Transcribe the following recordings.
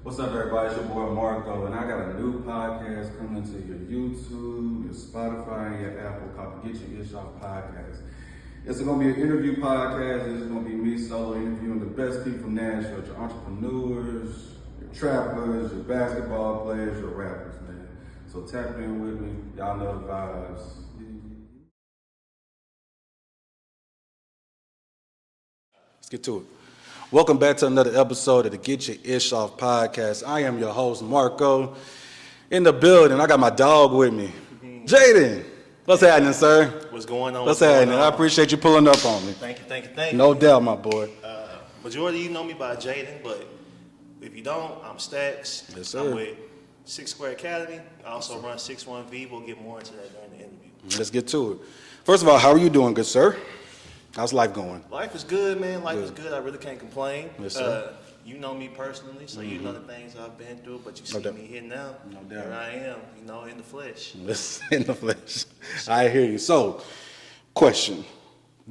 What's up, everybody? It's your boy Marco, and I got a new podcast coming to your YouTube, your Spotify, and your Apple called the GetYourIshOff Podcast. It's going to be an interview podcast. It's going to be me solo interviewing the best people from Nashville, your entrepreneurs, your trappers, your basketball players, your rappers, man. So tap in with me. Y'all know the vibes. Let's get to it. Welcome back to another episode of the Get Your Ish Off Podcast. I am your host, Marco. In the building, I got my dog with me. Jaden, what's happening, sir? What's going on? What's happening? I appreciate you pulling up on me. Thank you. No doubt, my boy. Majority of you know me by Jaden, but if you don't, I'm Stacks. Yes, sir. I'm with 6 Square Academy. I also run 61V. We'll get more into that during the interview. Let's get to it. First of all, how are you doing, good sir? How's life going? Life is good, man. Life is good. I really can't complain. Yes, sir. You know me personally, so you know the things I've been through, but you see me here now. No doubt. Here I am, in the flesh. In the flesh. I hear you. So, question.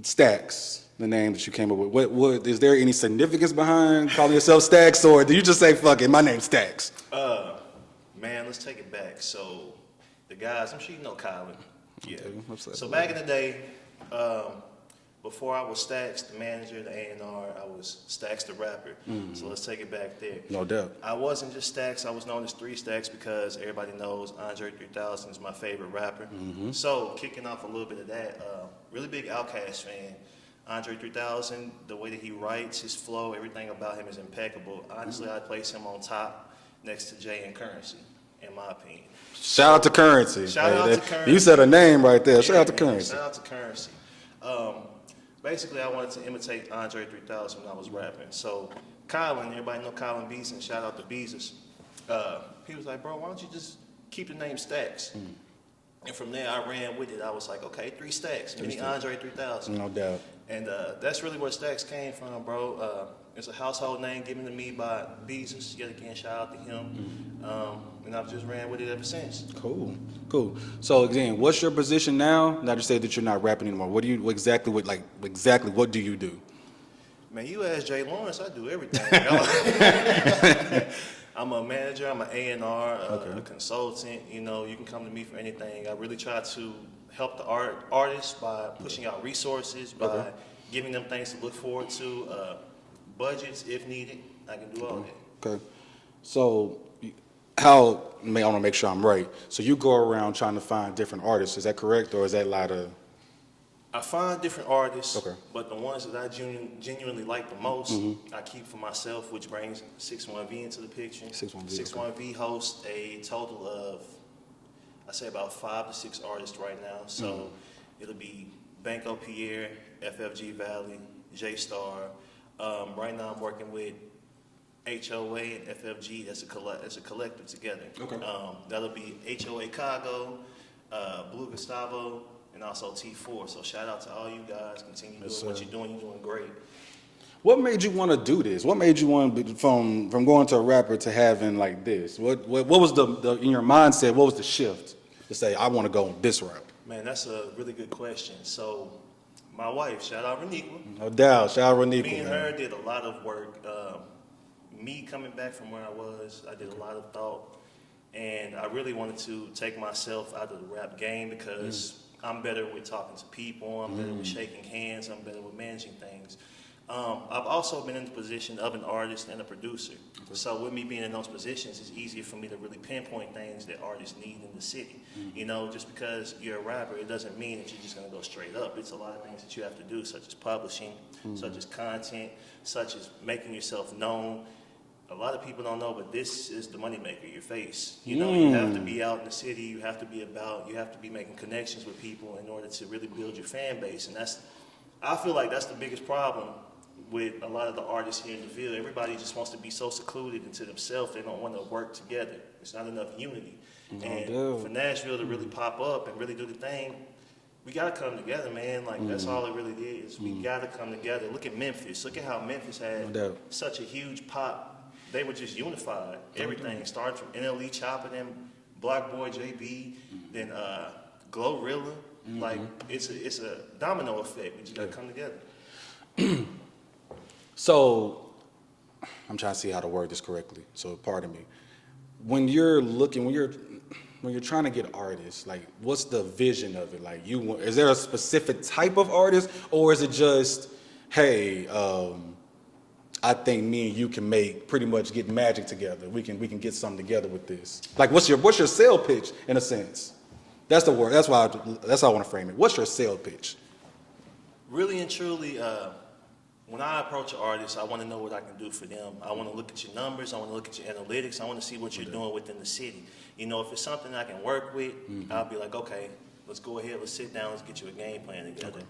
Stacks, the name that you came up with. What is there any significance behind calling yourself Stacks, or do you just say, fuck it, my name's Stacks? Man, let's take it back. So, the guys, I'm sure you know Colin. Yeah. Okay, so back in the day, before I was Stacks, the manager, the A&R, I was Stacks the rapper. So let's take it back there. No doubt. I wasn't just Stacks. I was known as 3 Stacks because everybody knows Andre 3000 is my favorite rapper. So kicking off a little bit of that, really big Outkast fan. Andre 3000, the way that he writes, his flow, everything about him is impeccable. Honestly, I'd place him on top next to Jay and Currency, in my opinion. Shout out to Currency. Shout out to Currency. You said a name right there. Shout out to Currency. Shout out to Currency. Basically, I wanted to imitate Andre 3000 when I was rapping. So, Colin, everybody know Colin Beeson, shout out to Beezus. He was like, bro, why don't you just keep the name Stacks? And from there, I ran with it. I was like, okay, 3 Stacks, mini Andre 3000. No doubt. And that's really where Stacks came from, bro. It's a household name given to me by Beezus. Yet again, shout out to him. And I've just ran with it ever since. Cool. So again, what's your position now? Not to say that you're not rapping anymore. What exactly what do you do? Man, you ask Jay Lawrence, I do everything. I'm a manager, I'm an A&R, a consultant. You can come to me for anything. I really try to help the artists by pushing out resources, by giving them things to look forward to, budgets if needed. I can do all that. Okay. So I want to make sure I'm right. So you go around trying to find different artists. Is that correct, or is that a lot of? I find different artists, but the ones that I genuinely like the most, I keep for myself, which brings 61V into the picture. 61V hosts a total of, I say about 5 to 6 artists right now. So it'll be Banco Pierre, FFG Valley, J Star. Right now I'm working with HOA and FFG as a collective together. That'll be HOA Chicago, Blue Gustavo, and also T4. So shout out to all you guys. Continue doing what you're doing. You're doing great. What made you want to do this? What made you want from going to a rapper to having like this? What was the in your mindset? What was the shift to say I want to go this route? Man, that's a really good question. So my wife, shout out Reniqua. No doubt, shout out Reniqua. Me and her did a lot of work. Me coming back from where I was, I did a lot of thought, and I really wanted to take myself out of the rap game because I'm better with talking to people, I'm better with shaking hands, I'm better with managing things. I've also been in the position of an artist and a producer. So with me being in those positions, it's easier for me to really pinpoint things that artists need in the city. Just because you're a rapper, it doesn't mean that you're just gonna go straight up. It's a lot of things that you have to do, such as publishing, such as content, such as making yourself known. A lot of people don't know, but this is the moneymaker, your face. You have to be out in the city, you have to be making connections with people in order to really build your fan base. And I feel like that's the biggest problem with a lot of the artists here in the Ville. Everybody just wants to be so secluded into themselves, they don't want to work together. It's not enough unity. And for Nashville to really pop up and really do the thing, we got to come together, man. Like, that's all it really is. We got to come together. Look at Memphis. Look at how Memphis had such a huge pop. They were just unified. Everything started from NLE Chopper, then Black Boy JB, then Glorilla. Like, it's a domino effect. We just got to come together. So I'm trying to see how to word this correctly, so pardon me. When you're trying to get artists, like, what's the vision of it? Like, is there a specific type of artist, or is it just, hey, I think me and you can pretty much get magic together. We can get something together with this. Like, what's your sale pitch in a sense? That's the word. That's how I want to frame it. What's your sale pitch? Really and truly, when I approach an artist, I want to know what I can do for them. I want to look at your numbers. I want to look at your analytics. I want to see what you're doing within the city. You know, if it's something I can work with, I'll be like, okay, let's go ahead. Let's sit down. Let's get you a game plan together. Okay.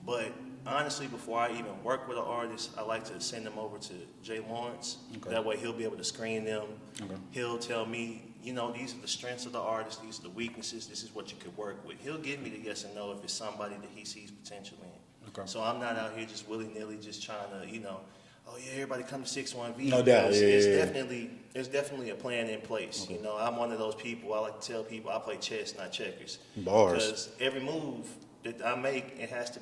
But honestly, before I even work with an artist, I like to send them over to Jay Lawrence. Okay. That way he'll be able to screen them. Okay. He'll tell me, you know, these are the strengths of the artist. These are the weaknesses. This is what you could work with. He'll give me the yes and no if it's somebody that he sees potential in. Okay. So I'm not out here just willy-nilly just trying to, you know, oh yeah, everybody come to 61V. No doubt, It's yeah. definitely a plan in place. Okay. You know, I'm one of those people, I like to tell people I play chess, not checkers. Bars. Because every move that I make, it has to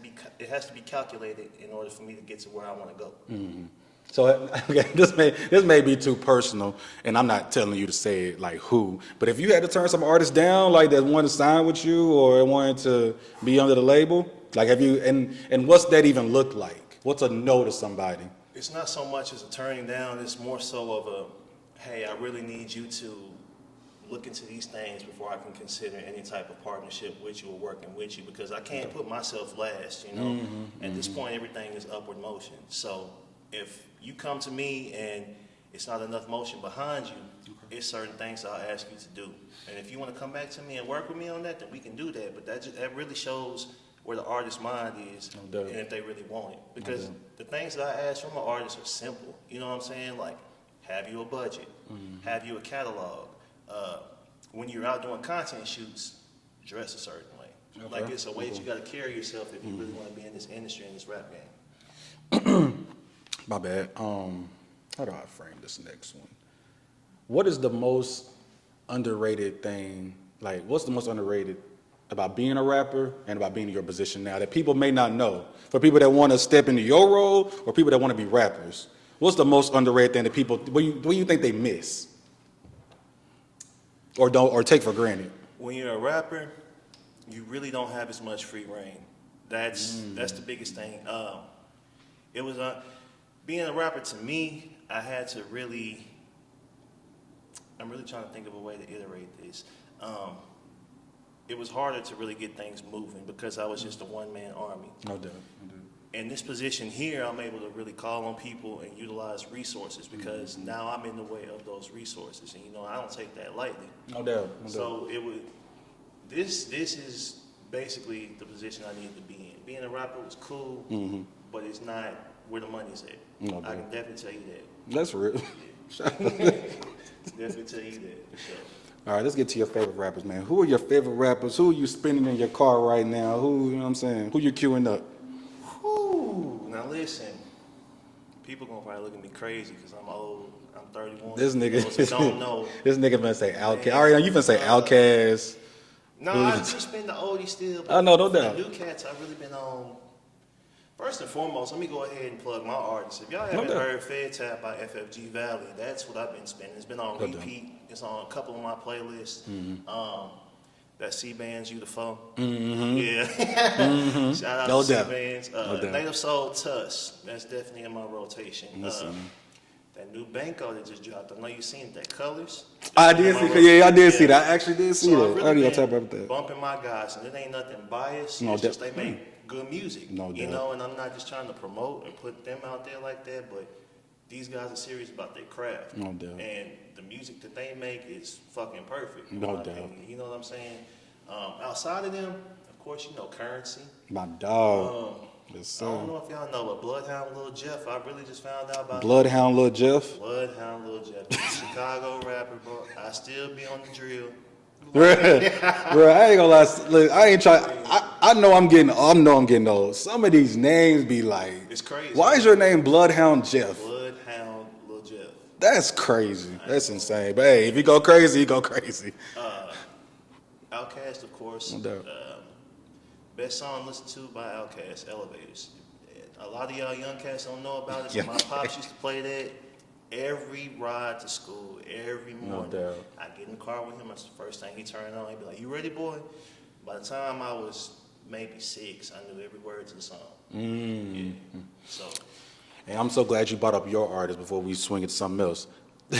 be calculated in order for me to get to where I want to go. Mm-hmm. So, okay, this may be too personal, and I'm not telling you to say it like who, but if you had to turn some artists down, like that wanted to sign with you or wanted to be under the label, like have you, and what's that even look like? What's a no to somebody? It's not so much as a turning down, it's more so of a, hey, I really need you to look into these things before I can consider any type of partnership with you or working with you, because I can't put myself last, you know. At this point, everything is upward motion. So if you come to me and it's not enough motion behind you, it's certain things I'll ask you to do. And if you want to come back to me and work with me on that, then we can do that. But that really shows where the artist's mind is and if they really want it. Because the things that I ask from an artist are simple. You know what I'm saying? Like, have you a budget? Have you a catalog? When you're out doing content shoots, dress a certain way. Okay. Like, it's a way that you got to carry yourself if you really want to be in this industry, in this rap game. My bad. How do I frame this next one? What is the most underrated thing? Like, what's the most underrated about being a rapper and about being in your position now that people may not know? For people that want to step into your role or people that want to be rappers, what's the most underrated thing that people, what do you think they miss or don't, or take for granted? When you're a rapper, you really don't have as much free reign. That's the biggest thing. It was being a rapper to me. I had to really. I'm really trying to think of a way to iterate this. It was harder to really get things moving because I was just a one-man army. No doubt. In this position here, I'm able to really call on people and utilize resources because now I'm in the way of those resources, and you know I don't take that lightly. No doubt. So it would. This is basically the position I needed to be in. Being a rapper was cool, but it's not where the money's at. No I doubt. can definitely tell you that. That's real. Definitely tell you that for sure. All right, let's get to your favorite rappers, man. Who are your favorite rappers? Who are you spinning in your car right now? Who, you know what I'm saying? Who you queuing up? Whew. Now listen, people gonna probably look at me crazy because I'm old. I'm 31. This nigga, Those that don't know. this nigga finna say Outkast. All right, you finna say Outkast. No, I just been the oldie still. I know, no for doubt. The new cats, I've really been on. First and foremost, let me go ahead and plug my artists. If y'all haven't heard Fed Tap by FFG Valley, that's what I've been spinning. It's been on repeat. It's on a couple of my playlists. That C-Band's You the Foe. Yeah. Shout out No to doubt. C-Band's. No doubt. Native Soul Tuss. That's definitely in my rotation. That new Banco that just dropped. I know you've seen that. Colors. I did see. Yeah, I did see that. I actually did see So that. I've really I already got been to talk about that. bumping my guys, and it ain't nothing biased. No It's just they doubt. make good music. No you doubt. know, and I'm not just trying to promote and put them out there like that, but these guys are serious about their craft. No doubt. And the music that they make is fucking perfect. in No my doubt. opinion. You know what I'm saying? Outside of them, of course, you know Currency. My dog. Yes, I don't sir. know if y'all know, but Bloodhound Lil Jeff, I really just found out about Bloodhound Lil Jeff. Bloodhound Lil Jeff. Chicago rapper, bro. I still be on the drill. Bro, I ain't gonna lie. Look, I ain't try. I know I'm getting old. Some of these names be like, It's crazy. why is your name Bloodhound Jeff? Bloodhound Lil Jeff. That's crazy. That's insane. But hey, if you go crazy, you go crazy. Outkast, of course. No doubt. Best song listened to by Outkast, Elevators. A lot of y'all young cats don't know about it. So Yeah. my pops used to play that. every ride to school, every morning. doubt. I get in the car with him. That's the first thing he turned on. He'd be like, "You ready, boy?" By the time I was maybe 6, I knew every word to the song. Yeah. So. And I'm so glad you brought up your artist before we swing into something else. Oh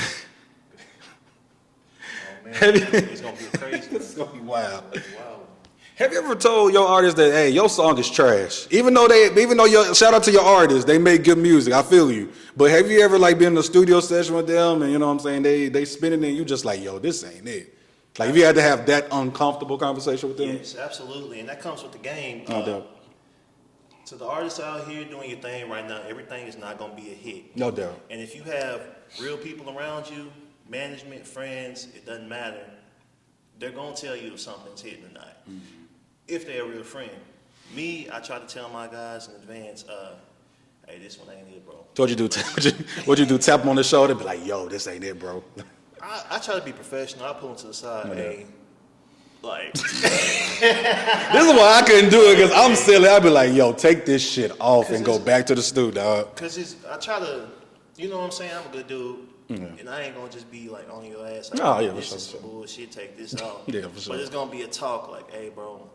man, it's gonna be crazy. It's gonna be wild. Wow. Have you ever told your artist that, hey, your song is trash? Even though shout out to your artists, they make good music. I feel you. But have you ever like been in a studio session with them and you know what I'm saying? They spin it and you just like, yo, this ain't it. Like if you had to have that uncomfortable conversation with them? Yes, absolutely, and that comes with the game. No doubt. To the artists out here doing your thing right now, everything is not gonna be a hit. No doubt. And if you have real people around you, management, friends, it doesn't matter. They're gonna tell you if something's hitting or not. If they're a real friend. Me, I try to tell my guys in advance, hey, this one ain't it, bro. What'd you do? Tap them on the shoulder, be like, yo, this ain't it, bro. I try to be professional. I pull them to the side, hey, like. This is why I couldn't do it, because I'm silly. I'd be like, yo, take this shit off and go back to the stew, dog. Because I try to, you know what I'm saying? I'm a good dude. And I ain't going to just be like on your ass. Like, Oh, yeah, this for is sure. some bullshit, take this off. Yeah, for sure. But it's going to be a talk like, hey, bro,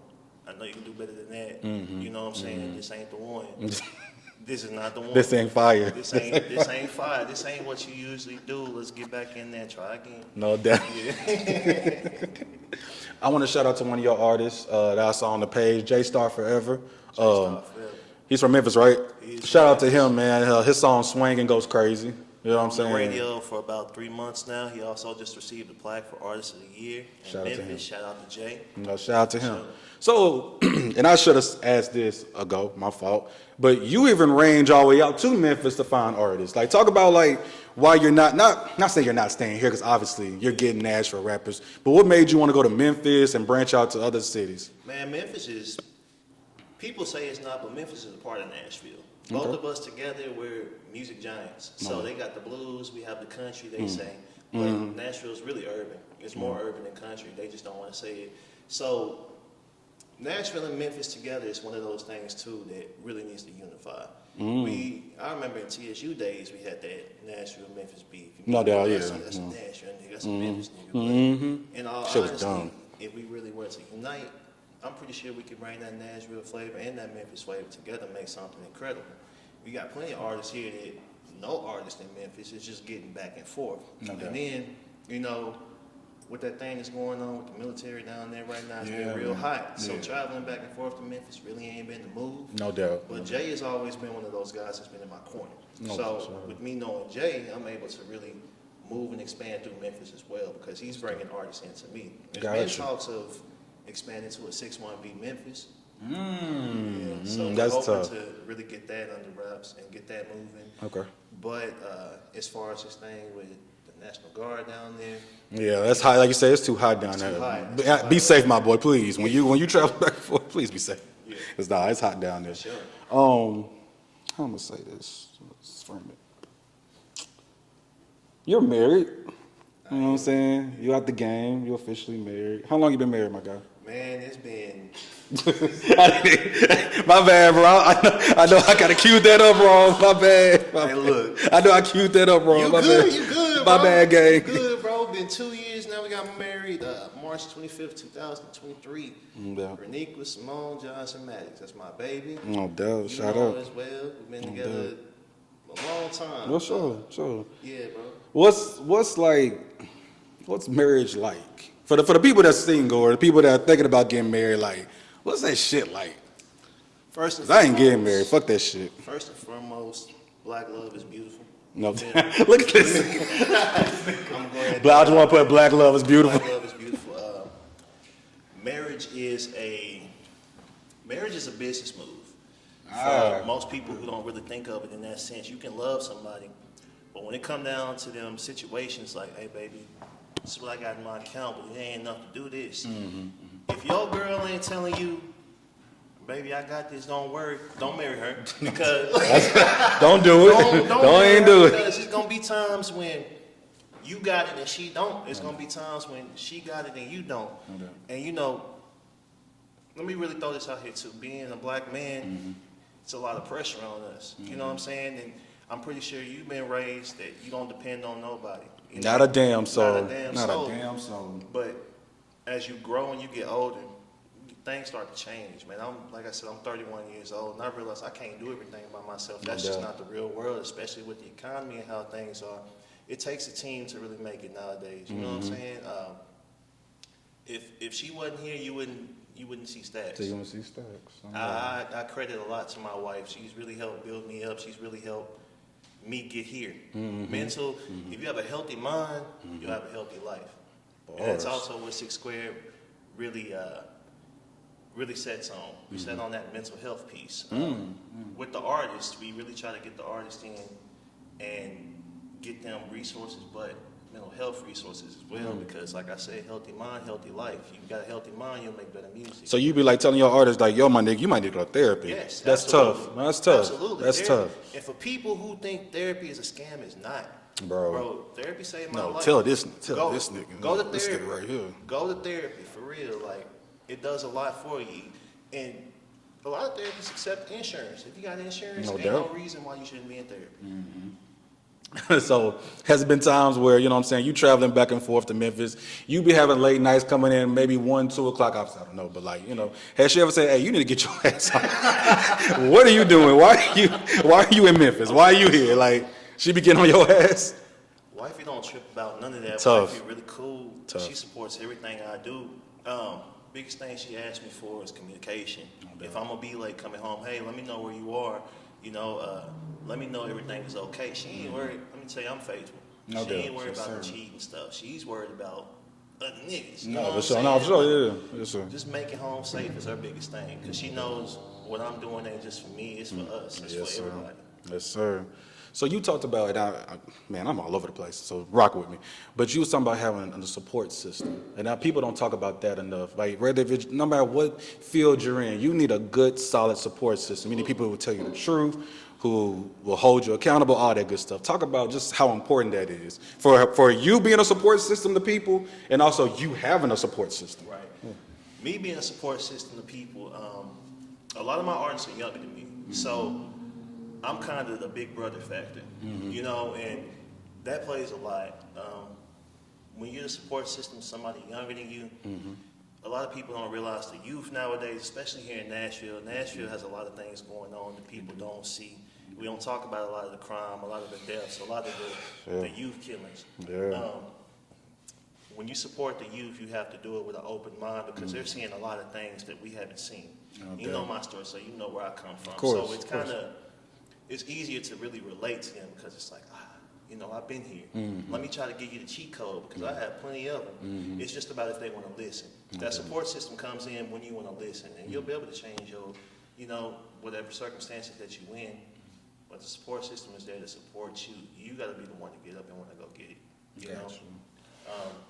I know you can do better than that. You know what I'm saying? This ain't the one. This is not the one. This ain't fire. This ain't fire. This ain't what you usually do. Let's get back in there and try again. No doubt. Yeah. I want to shout out to one of your artists that I saw on the page, J Star Forever. He's from Memphis, right? Shout out to him, man. His song "Swinging" goes crazy. You know what I'm saying? On the radio for about 3 months now. He also just received a plaque for Artist of the Year in Shout out to Memphis. him. Shout out to Jay. Shout out to him. So, and I should have asked this ago, my fault. But you even range all the way out to Memphis to find artists. Like, talk about like why you're not saying you're not staying here, because obviously you're getting Nashville rappers. But what made you want to go to Memphis and branch out to other cities? Man, Memphis is, people say it's not, but Memphis is a part of Nashville. Both of us together, we're music giants. So they got the blues, we have the country, they say. But Nashville's really urban. It's more urban than country. They just don't want to say it. So Nashville and Memphis together is one of those things too that really needs to unify. I remember in TSU days we had that Nashville-Memphis beef. No doubt, yeah. That's a Nashville nigga, that's a Memphis nigga. But in all Shit was honesty, dumb. if we really were to unite, I'm pretty sure we could bring that Nashville flavor and that Memphis flavor together and make something incredible. We got plenty of artists here that no artist in Memphis is just getting back and forth. And then, you know, with that thing that's going on with the military down there right now, it's been real hot. So traveling back and forth to Memphis really ain't been the move. No doubt. But Jay has always been one of those guys that's been in my corner. With me knowing Jay, I'm able to really move and expand through Memphis as well, because he's bringing artists into me. There's been talks of expanding to a 6-1B Memphis. So we're that's hoping tough. to really get that under wraps and get that moving. Okay. But as far as this thing with the National Guard down there, Yeah, that's hot. Like you say, it's too hot down It's there. too hot. Be safe, my boy, please. When you travel back and forth, please be safe. Yeah. It's hot down there. sure. How am gonna say this? Let's frame it. You're married. You know what I'm saying? You out the game. You officially married. How long you been married, my guy? Man, it's been My bad, bro. I know I gotta cue that up wrong. My bad. Hey, look. I know I queued that up wrong. You My good, bad. you good, My bro. bad, gang. You good, bro. Been 2 years now. We got married March 25th, 2023. Yeah. Reniqua Simone Johnson Maddox. That's my baby. No doubt. You Shout know out. as well. We've been together a long time. No, sure. Yeah, bro. What's marriage like? For the people that's single or the people that are thinking about getting married, like, what's that shit like? First and 'Cause I ain't foremost- getting married. Fuck that shit. First and foremost, black love is beautiful. No. Yeah. Look at this. I'm going But I just want to put black love is beautiful. Black love is beautiful. Marriage is a business move. For most people who don't really think of it in that sense, you can love somebody, but when it come down to them situations like, hey baby, this is what I got in my account, but it ain't enough to do this. If your girl ain't telling you, baby, I got this, don't worry, don't marry her, because Don't do it. Don't marry ain't her, do it. because it's gonna be times when you got it and she don't. It's gonna be times when she got it and you don't. And you know, let me really throw this out here too. Being a black man, it's a lot of pressure on us. You know what I'm saying? And I'm pretty sure you've been raised that you don't depend on nobody. You Not a damn soul. Not a damn Not soul. a damn soul. But as you grow and you get older, things start to change, man. Like I said, I'm 31 years old, and I realize I can't do everything by myself. That's just not the real world, especially with the economy and how things are. It takes a team to really make it nowadays. You know what I'm saying? If she wasn't here, you wouldn't see Stacks. So you want to see Stacks? I credit a lot to my wife. She's really helped build me up. She's really helped me get here. Mental. If you have a healthy mind, you'll have a healthy life. And that's also what Six Square really sets on. We set on that mental health piece. With the artists, we really try to get the artists in and get them resources, but mental health resources as well, because like I said, healthy mind, healthy life. You got a healthy mind, you'll make better music. So you be like telling your artists like, yo, my nigga, you might need to go to therapy. Yes, that's absolutely. tough. That's tough. Absolutely. That's Therapy. tough. And for people who think therapy is a scam, it's not. Bro, therapy saved my no, life. tell this nigga. Go to this therapy. nigga right here. Go to therapy for real. Like, it does a lot for you. And a lot of therapists accept insurance. If you got insurance, No ain't doubt. no reason why you shouldn't be in therapy. So has it been times where, you know what I'm saying, you traveling back and forth to Memphis, you be having late nights coming in, maybe 1, 2 o'clock, I don't know, but like, you know, has she ever said, hey, you need to get your ass on? What are you doing? Why are you in Memphis? Why are you here? Like, she be getting on your ass? Wifey don't trip about none of that. Tough. Wifey really cool. Tough. She supports everything I do. Biggest thing she asked me for is communication. If I'm gonna be late coming home, hey, let me know where you are. You know, let me know everything is okay. She ain't worried. Let me tell you, I'm faithful. No She doubt. ain't worried Yes, about the sir. cheating stuff. She's worried about other niggas. You No, know what for I'm sure. saying? No, for sure, yeah. Yes, sir. Just making home safe is her biggest thing, because she knows what I'm doing ain't just for me, it's for us, it's Yes, for sir. everybody. Yes, sir. So you talked about it. Man, I'm all over the place, so rock with me. But you was talking about having a support system. And now people don't talk about that enough. Like, no matter what field you're in, you need a good, solid support system. You need people who will tell you the truth, who will hold you accountable, all that good stuff. Talk about just how important that is for you being a support system to people, and also you having a support system. Right. Me being a support system to people, a lot of my artists are younger than me. So I'm kind of the big brother factor, you know, and that plays a lot. When you're the support system of somebody younger than you, a lot of people don't realize the youth nowadays, especially here in Nashville. Nashville has a lot of things going on that people don't see. We don't talk about a lot of the crime, a lot of the deaths, a lot of the youth killings. Yeah. When you support the youth, you have to do it with an open mind, because they're seeing a lot of things that we haven't seen. You know my story, so you know where I come from. Course, so it's it's easier to really relate to them, because it's like, you know, I've been here. Let me try to give you the cheat code, because I have plenty of them. It's just about if they want to listen. That support system comes in when you want to listen, and you'll be able to change your, you know, whatever circumstances that you in. But the support system is there to support you. You got to be the one to get up and want to go get it. You know.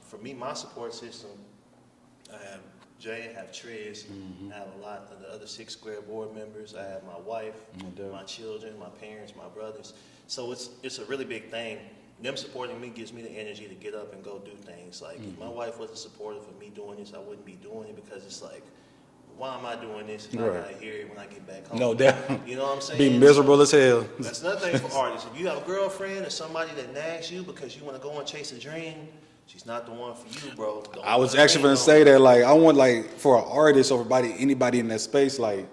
For me, my support system, I have Jay, I have Trez, I have a lot of the other Six Square board members. I have my wife, my children, my parents, my brothers. So it's a really big thing. Them supporting me gives me the energy to get up and go do things. Like, if my wife wasn't supportive of me doing this, I wouldn't be doing it, because it's like, why am I doing this? And I gotta hear it when I get back home. No doubt. You know what I'm saying? Be miserable as hell. That's another thing for artists. If you have a girlfriend or somebody that nags you because you want to go and chase a dream, she's not the one for you, bro. I was actually going to say that, like, I want, like, for an artist or anybody in that space, like,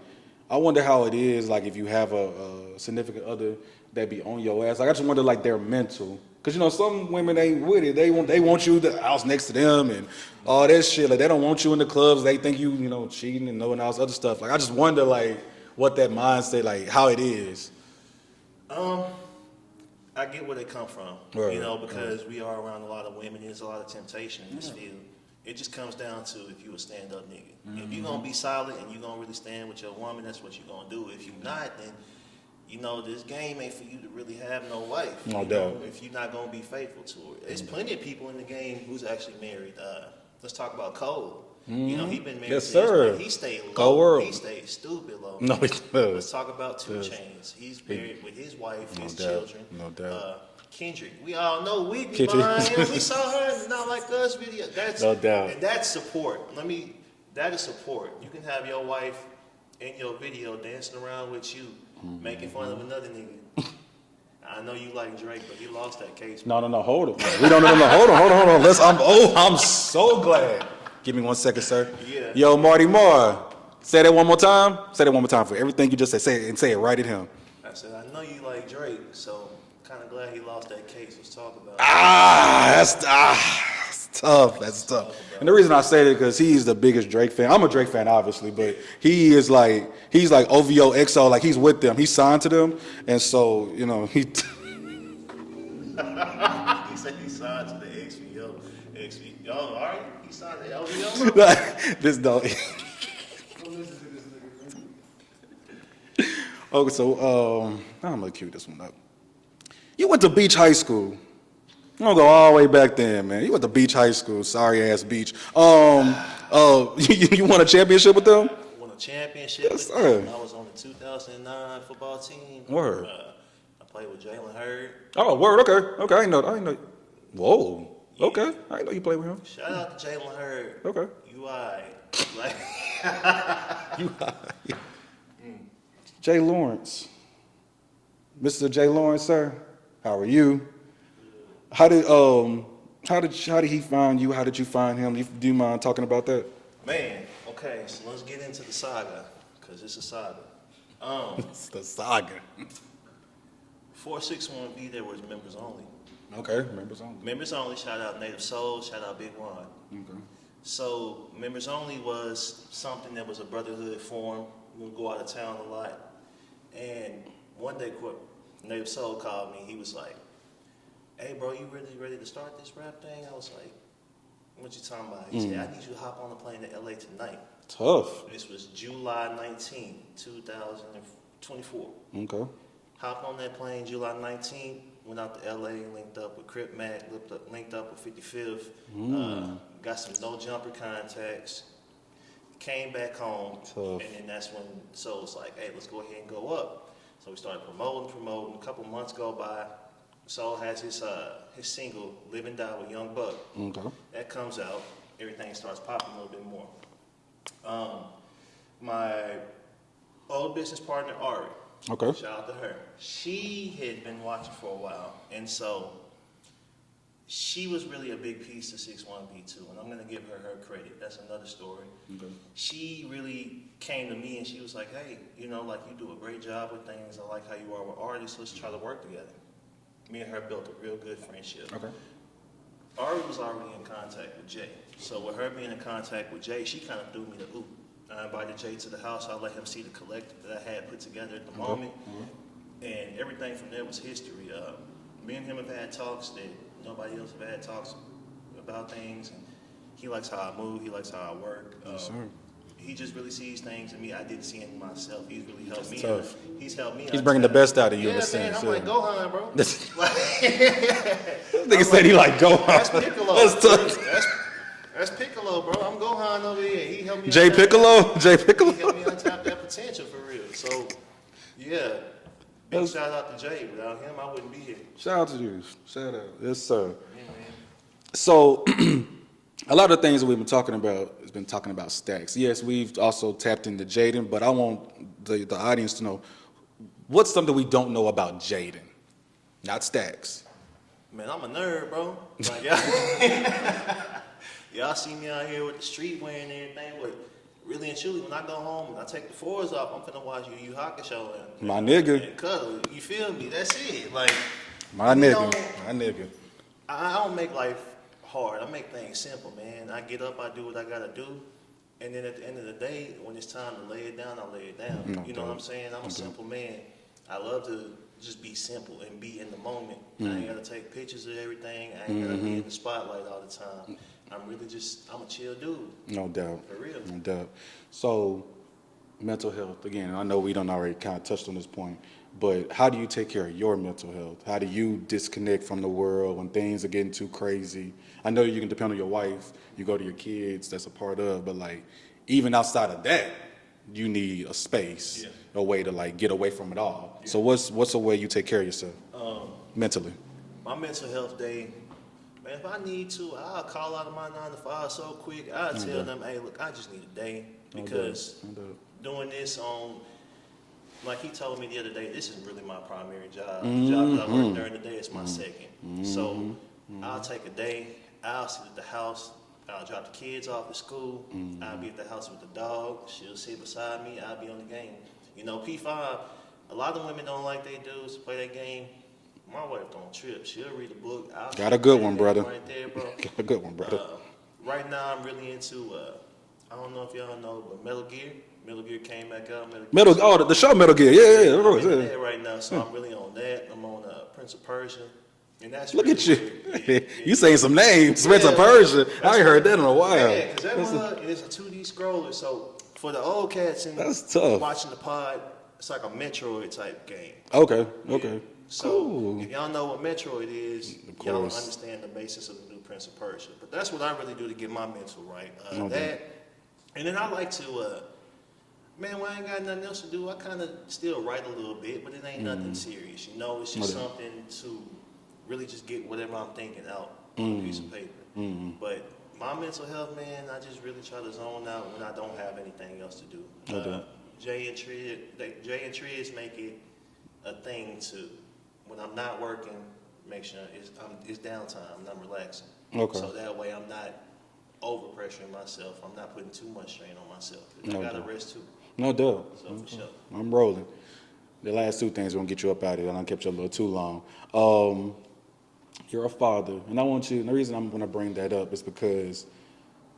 I wonder how it is, like, if you have a significant other that be on your ass. Like, I just wonder, like, their mental. Because, you know, some women ain't with it. They want you the house next to them and all that shit. Like, they don't want you in the clubs. They think you know, cheating and knowing all this other stuff. Like, I just wonder, like, what that mindset, like, how it is. I get where they come from, you know, because we are around a lot of women. There's a lot of temptation in this field. It just comes down to if you a stand-up nigga. If you're going to be solid and you're going to really stand with your woman, that's what you're going to do. If you're not, then, you know, this game ain't for you to really have no wife. No doubt. If you're not going to be faithful to her. There's plenty of people in the game who's actually married. Let's talk about Cole. You know, he been married. Yes, sir. He stayed low. Cole World. He stayed stupid low. No, he does. Let's talk about 2 Chainz. He's married with his wife, his doubt. children. No doubt. Kendrick. We all know Whitney Kendrick. behind him. We saw her in the Not Like Us video. That's, No doubt. And that's support. That is support. You can have your wife in your video dancing around with you, making fun of another nigga. I know you like Drake, but he lost that case. No, hold on. We don't know. Hold on. I'm so glad. Give me 1 second, sir. Yeah. Yo, Marty Marr. Say that one more time. Say that one more time for everything you just said. Say it right at him. I said, I know you like Drake, so kind of glad he lost that case. Let's talk about it. That's tough. That's tough. And the reason I say that because he's the biggest Drake fan. I'm a Drake fan, obviously, but he's like OVO, XO, like he's with them. He's signed to them, and so he. He said he signed to the XVO. All right, he signed to the LVO. This dog. Okay, so I'm gonna cue this one up. You went to Beach High School. I'm gonna go all the way back then, man. You went to Beach High School, sorry ass Beach. You won a championship with them? Won a championship Yes, with sir. them. I was on the 2009 football team. Word. I played with Jalen Hurd. Oh, word. Okay. I didn't know. Whoa. Okay. I didn't know you played with him. Shout out to Jalen Hurd. Okay. You alright. Like, Jay Lawrence. Mr. Jay Lawrence, sir. How are you? How did he find you? How did you find him? Do you mind talking about that? man, okay, so let's get into the saga, because it's a saga. It's the saga. 461B, there was members only. Okay, members only. Members only, shout out Native Soul, shout out Big One. Okay. So members only was something that was a brotherhood form. We would go out of town a lot. And one day, Native Soul called me. He was like, hey, bro, you really ready to start this rap thing? I was like, what you talking about? He said, I need you to hop on a plane to LA tonight. Tough. This was July 19, 2024. Okay. Hopped on that plane July 19th, went out to LA, linked up with Crip Mac, linked up with 55th, got some no jumper contacts, came back home, Tough. and then that's when Soul was like, hey, let's go ahead and go up. So we started promoting. A couple months go by. Soul has his single, Live and Die with Young Buck. Okay. That comes out, everything starts popping a little bit more. My old business partner, Ari, Okay. shout out to her. She had been watching for a while, and so she was really a big piece of 61B2, and I'm gonna give her credit. That's another story. Okay. She really came to me and she was like, hey, you do a great job with things. I like how you are with artists. Let's try to work together. Me and her built a real good friendship. Okay. Ari was already in contact with Jay. So with her being in contact with Jay, she kind of threw me the oop. I invited Jay to the house. I let him see the collective that I had put together at the moment. And everything from there was history. Me and him have had talks that nobody else have had talks about things. And he likes how I move. He likes how I work. Yes, sir. He just really sees things in me I didn't see in myself. He's really helped That's me. tough. He's helped me. He's bringing the best out of you Yeah, in a man, sense. I'm like, go on, bro. This nigga said he like Gohan. That's Piccolo. That's tough. That's Piccolo, bro. I'm Gohan over here. He helped me. Jay Piccolo? Jay He Piccolo? helped me untap that potential for real. So, yeah. Big That's- shout out to Jay. Without him, I wouldn't be here. Shout out to you. Shout out. Yes, sir. Yeah, man. So, a lot of things that we've been talking about has been talking about stacks. Yes, we've also tapped into Jaden, but I want the audience to know what's something we don't know about Jaden, not stacks. Man, I'm a nerd, bro. Like, y'all see me out here with the streetwear and everything, but really and truly, when I go home and I take the fours off, I'm finna watch Yu Yu Hakusho and My nigga. and cuddle. You feel me? That's it. Like, My you nigga. know, My nigga. I don't make life hard. I make things simple, man. I get up, I do what I gotta do, and then at the end of the day, when it's time to lay it down, I lay it down. No You know doubt. what I'm saying? I'm No a doubt. simple man. I love to just be simple and be in the moment. I ain't gotta take pictures of everything. I ain't gotta be in the spotlight all the time. I'm a chill dude. No doubt. For real. No doubt. So, mental health, again, I know we done already kind of touched on this point, but how do you take care of your mental health? How do you disconnect from the world when things are getting too crazy? I know you can depend on your wife, you go to your kids, that's a part of, but like, even outside of that, you need a space, a way to like get away from it all. So what's a way you take care of yourself mentally? My mental health day, man, if I need to, I'll call out of my 9 to 5 so quick. I'll tell them, hey, look, I just need a day. Because doing this on like he told me the other day, this is really my primary job. The job that I work during the day is my second. So I'll take a day, I'll sit at the house, I'll drop the kids off at school, I'll be at the house with the dog, she'll sit beside me, I'll be on the game. You know, P5, a lot of women don't like they dudes to play that game. My wife don't trip. She'll read a book. Got a good one, brother. Right there, bro. Got a good one, brother. Right now, I'm really into, I don't know if y'all know, but Metal Gear. Metal Gear came back out. The show Metal Gear. Yeah, I'm yeah. into that right now, so I'm really on that. I'm on Prince of Persia. And that's Look really at you. weird. You saying some names. Prince of Persia. I ain't heard that in a while. Yeah, because that one is a 2D scroller. So for the old cats and That's tough. watching the pod, it's like a Metroid type game. Okay. So Cool. if y'all know what Metroid is, Of y'all course. understand the basis of the new Prince of Persia. But that's what I really do to get my mental right. Okay. That, and then I like to, man, when I ain't got nothing else to do, I kind of still write a little bit, but it ain't nothing serious. You know, it's just Okay. something to really just get whatever I'm thinking out on a piece of paper. But my mental health, man, I just really try to zone out when I don't have anything else to do. Okay. Jay and Triz make it a thing to, when I'm not working, make sure it's downtime and I'm relaxing. Okay. So that way I'm not over pressuring myself. I'm not putting too much strain on myself. No I gotta doubt. rest too. No doubt. So for sure. I'm rolling. The last two things are gonna get you up out of here. I done kept you a little too long. You're a father, and I want you. And the reason I'm gonna bring that up is because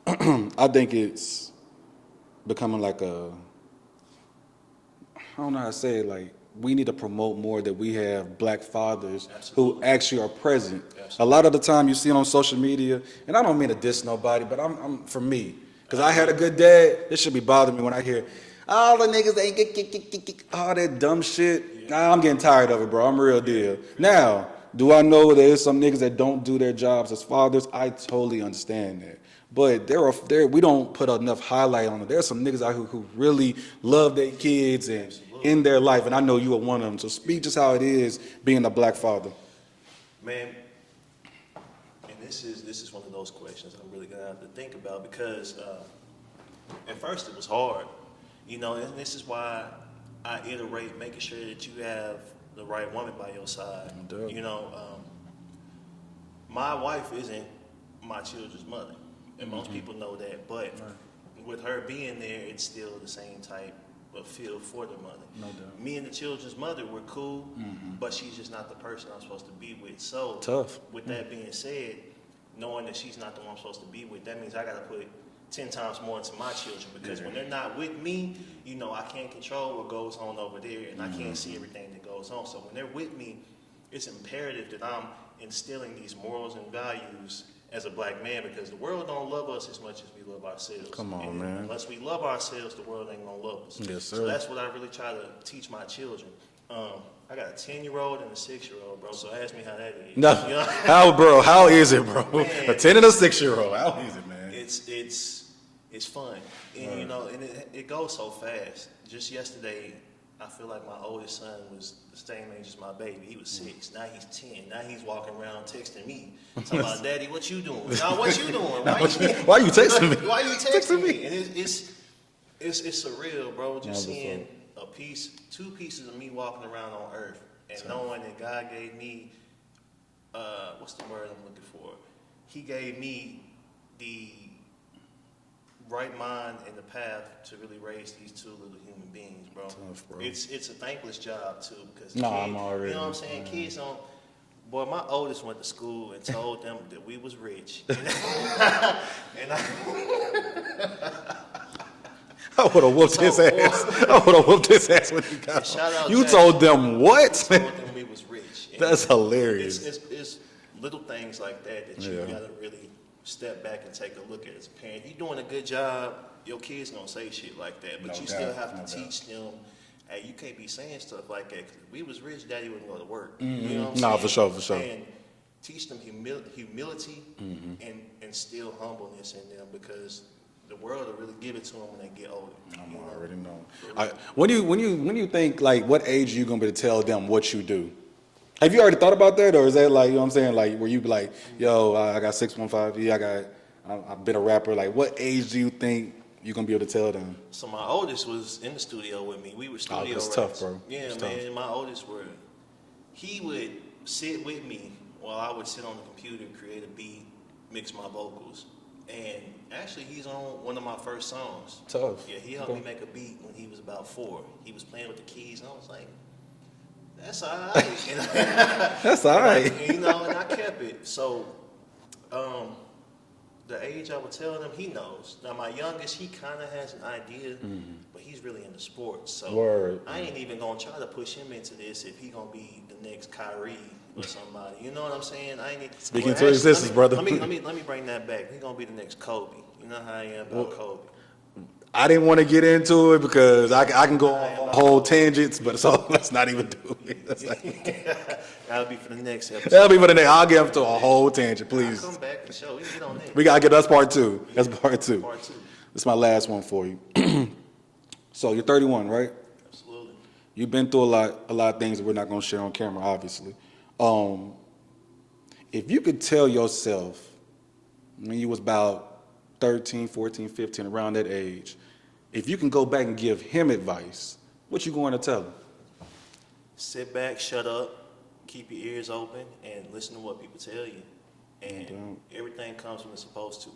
I think it's becoming like I don't know how to say it, like we need to promote more that we have black fathers who Absolutely. actually are present. Absolutely. A lot of the time you see it on social media, and I don't mean to diss nobody, but I'm for me, because I had a good dad. This should be bothering me when I hear all the niggas ain't get all that dumb shit. Nah, I'm getting tired of it, bro. I'm real deal. Now, do I know there's some niggas that don't do their jobs as fathers? I totally understand that. But we don't put enough highlight on it. There's some niggas out here who really love their kids and in their life, and I know you are one of them. So speak just how it is being a black father. Man, and this is one of those questions I'm really gonna have to think about because at first it was hard, you know, and this is why I iterate making sure that you have the right woman by your side. No doubt. You know, my wife isn't my children's mother, and most people know that, but with her being there, it's still the same type of feel for the mother. No doubt. Me and the children's mother were cool, but she's just not the person I'm supposed to be with. So, Tough. with that being said, knowing that she's not the one I'm supposed to be with, that means I got to put 10 times more into my children because when they're not with me, you know, I can't control what goes on over there and I can't see everything that goes on. So when they're with me, it's imperative that I'm instilling these morals and values as a black man because the world don't love us as much as we love ourselves. Come on, And man. Unless we love ourselves, the world ain't gonna love us. Yes, So sir. that's what I really try to teach my children. I got a 10-year-old and a 6-year-old, bro. So ask me how that is. No, You know? how is it, bro? Man. A 10 and a 6-year-old. How is it, man? It's fun, and you know, and it goes so fast. Just yesterday, I feel like my oldest son was the same age as my baby. He was 6. Now he's 10. Now he's walking around texting me, talking about, "Daddy, what you doing? Now what you doing? Why you texting me? Why you texting me?" And it's surreal, bro. Just Never seeing two pieces of me walking around on Earth, and knowing that God gave me, what's the word I'm looking for? He gave me the right mind and the path to really raise these two little human beings, bro. Tough, bro. It's a thankless job too because I'm already. you know what I'm saying? Kids don't. Boy, my oldest went to school and told them that we was rich. And I would have whooped his ass. I would have whooped his ass when he got shout out home. You Jack. told them what? told them we was rich. And That's hilarious. It's little things like that you Yeah. gotta really step back and take a look at as a parent. If you're doing a good job, your kids gonna say shit like that, but No you doubt, still have no to doubt. teach them. Hey, you can't be saying stuff like that. 'Cause if we was rich, Daddy wouldn't go to work. You know what I'm Nah, saying? for sure, for sure. And teach them humility and instill humbleness in them because the world will really give it to them when they get older. I'm already know. When you think, like, what age are you gonna be to tell them what you do? Have you already thought about that, or is that like, you know what I'm saying, like where you be like, yo, I got 615, I've been a rapper. Like, what age do you think you gonna be able to tell them? So my oldest was in the studio with me. We were studio that's rats. tough, bro. Yeah, That's man. tough. My oldest he would sit with me while I would sit on the computer, create a beat, mix my vocals. And actually, he's on one of my first songs. Tough. Yeah, he helped me make a beat when he was about 4. He was playing with the keys, and I was like, that's all right. That's all right. And I kept it. So, the age I would tell him, he knows. Now, my youngest, he kind of has an idea, but he's really into sports. So, Word. I ain't even going to try to push him into this if he going to be the next Kyrie or somebody. You know what I'm saying? I ain't Speaking to existence, brother. Let me bring that back. He's going to be the next Kobe. You know how I am about Kobe. I didn't want to get into it because I can go on whole tangents, but so let's not even do it. That'll be for the next episode. That'll be for the next. I'll get up to a whole tangent, I'll please. come back and show. We can get on that. We gotta get that's part 2. That's part 2. Part 2. This is my last one for you. So you're 31, right? Absolutely. You've been through a lot of things that we're not gonna share on camera, obviously. If you could tell yourself when you was about 13, 14, 15, around that age, if you can go back and give him advice, what you going to tell him? Sit back, shut up, keep your ears open, and listen to what people tell you. And everything comes when it's supposed to.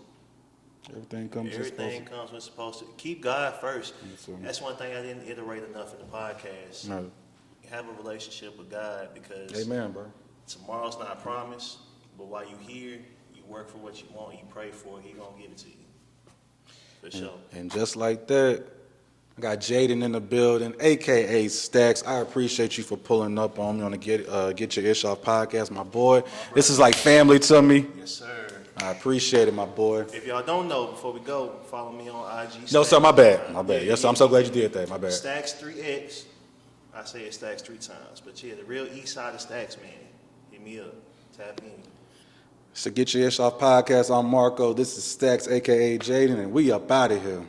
Everything comes Comes when it's supposed to. Keep God first. Yes, sir. That's one thing I didn't iterate enough in the podcast. No. Have a relationship with God, because Amen, bro. tomorrow's not promised, but while you here, you work for what you want, you pray for it, He gonna give it to you. For sure. And just like that, I got Jaden in the building, a.k.a. Stacks. I appreciate you for pulling up on me on the Get Your Ish Off podcast, my boy. This is like family to me. Yes, sir. I appreciate it, my boy. If y'all don't know, before we go, follow me on IG. No, sir, my bad. My bad. Yeah, Yes, sir, I'm so glad you did that. My bad. Stacks 3X. I say it Stacks 3 times, but yeah, the real east side of Stacks, man. Hit me up. Tap in. It's the Get Your Ish Off podcast. I'm Marco. This is Stacks, a.k.a. Jaden, and we up out of here.